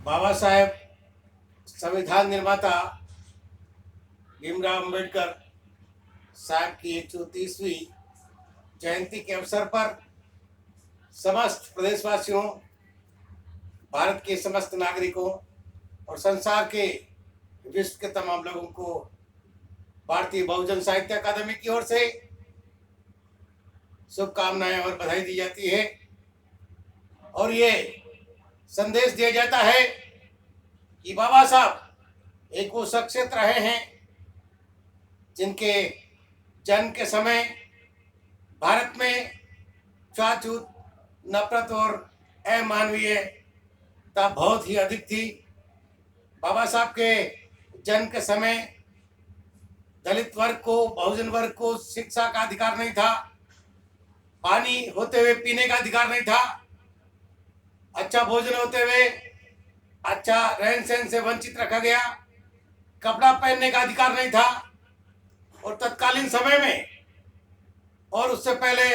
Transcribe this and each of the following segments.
बाबा साहेब संविधान निर्माता भीमराव अम्बेडकर साहब की 134वीं जयंती के अवसर पर समस्त प्रदेशवासियों, भारत के समस्त नागरिकों और संसार के विश्व के तमाम लोगों को भारतीय बहुजन साहित्य अकादमी की ओर से शुभकामनाएं और बधाई दी जाती है। और ये संदेश दिया जाता है कि बाबा साहब एक वो शख्सियत रहे हैं जिनके जन्म के समय भारत में छूत, नफरत और अमानवीयता बहुत ही अधिक थी। बाबा साहब के जन्म के समय दलित वर्ग को, बहुजन वर्ग को शिक्षा का अधिकार नहीं था, पानी होते हुए पीने का अधिकार नहीं था, अच्छा भोजन होते हुए अच्छा रहन सहन से वंचित रखा गया, कपड़ा पहनने का अधिकार नहीं था। और तत्कालीन समय में और उससे पहले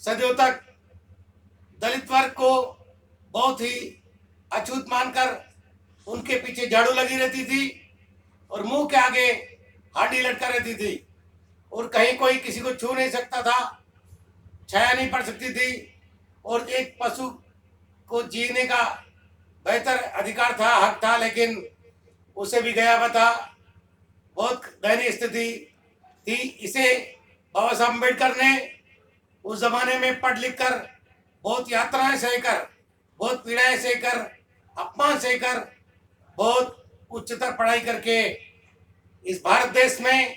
सदियों तक दलित वर्ग को बहुत ही अछूत मानकर उनके पीछे झाड़ू लगी रहती थी और मुंह के आगे हांडी लटका रहती थी और कहीं कोई किसी को छू नहीं सकता था, छाया नहीं पड़ सकती थी और एक पशु को जीने का बेहतर अधिकार था, हक था, लेकिन उसे भी गया हुआ था। बहुत दयनीय स्थिति थी। इसे बाबा साहब अम्बेडकर ने उस जमाने में पढ़ लिख कर, बहुत यात्राएं सहकर, बहुत पीड़ाएं सहकर, अपमान सहकर, बहुत उच्चतर पढ़ाई करके इस भारत देश में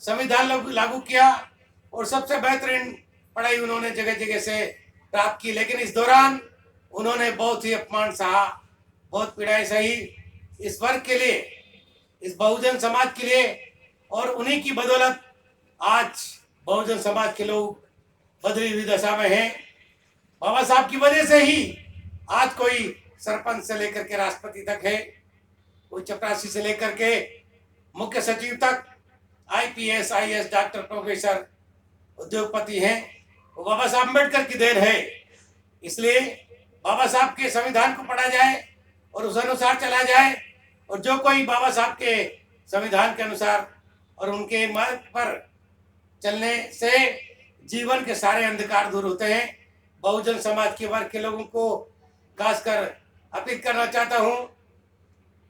संविधान लागू किया और सबसे बेहतरीन पढ़ाई उन्होंने जगह जगह से प्राप्त की। लेकिन इस दौरान उन्होंने बहुत ही अपमान सहा, बहुत पीड़ाएं सही इस वर्ग के लिए, इस बहुजन समाज के लिए। और उन्हीं की बदौलत आज बहुजन समाज के लोग बदली हुई दशा में हैं। बाबा साहब की वजह से ही आज कोई सरपंच से लेकर के राष्ट्रपति तक है, कोई चपरासी से लेकर के मुख्य सचिव तक, आईपीएस, आईएएस, डॉक्टर, प्रोफेसर, उद्योगपति हैं। वो बाबा साहब अम्बेडकर की देन है। इसलिए बाबा साहब के संविधान को पढ़ा जाए और उस अनुसार चला जाए। और जो कोई बाबा साहब के संविधान के अनुसार और उनके मार्ग पर चलने से जीवन के सारे अंधकार दूर होते हैं। बहुजन समाज के वर्ग के लोगों को खासकर अपील करना चाहता हूं,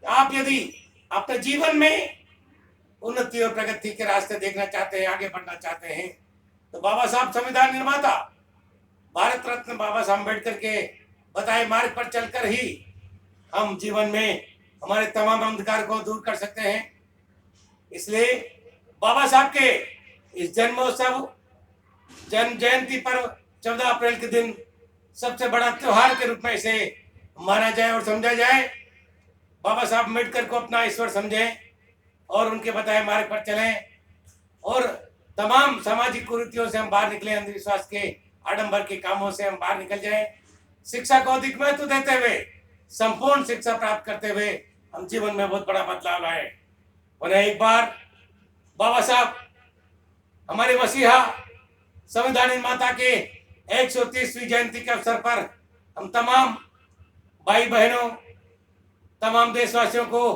आप यदि अपने जीवन में उन्नति और प्रगति के रास्ते देखना चाहते हैं, आगे बढ़ना चाहते हैं, तो बाबा साहब संविधान निर्माता भारत रत्न बाबा साहब अम्बेडकर के बताए मार्ग पर चलकर ही हम जीवन में हमारे तमाम अंधकार को दूर कर सकते हैं। इसलिए बाबा साहब के इस जन्मोत्सव, जन्म जयंती पर्व 14 अप्रैल के दिन सबसे बड़ा त्योहार के रूप में इसे माना जाए और समझा जाए। बाबा साहब अम्बेडकर को अपना ईश्वर समझें और उनके बताए मार्ग पर चलें और तमाम सामाजिक कुरीतियों से हम बाहर निकलें, अंधविश्वास के, आडंबर के कामों से हम बाहर निकल जाएं। शिक्षा को अधिक महत्व देते हुए, संपूर्ण शिक्षा प्राप्त करते हुए हम जीवन में बहुत बड़ा बदलाव लाए। उन्हें एक बार बाबा साहब हमारे मसीहा संविधान निर्माता के 130वीं जयंती के अवसर पर हम तमाम भाई बहनों, तमाम देशवासियों को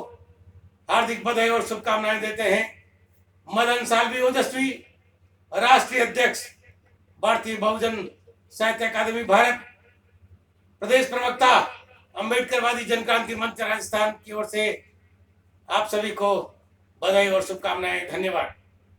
हार्दिक बधाई और शुभकामनाएं देते हैं। मदन साल्वी ओजस्वी, राष्ट्रीय अध्यक्ष भारतीय बहुजन साहित्य अकादमी भारत, प्रदेश प्रवक्ता अम्बेडकरवादी जनक्रांति मंच राजस्थान की ओर से आप सभी को बधाई और शुभकामनाएं। धन्यवाद।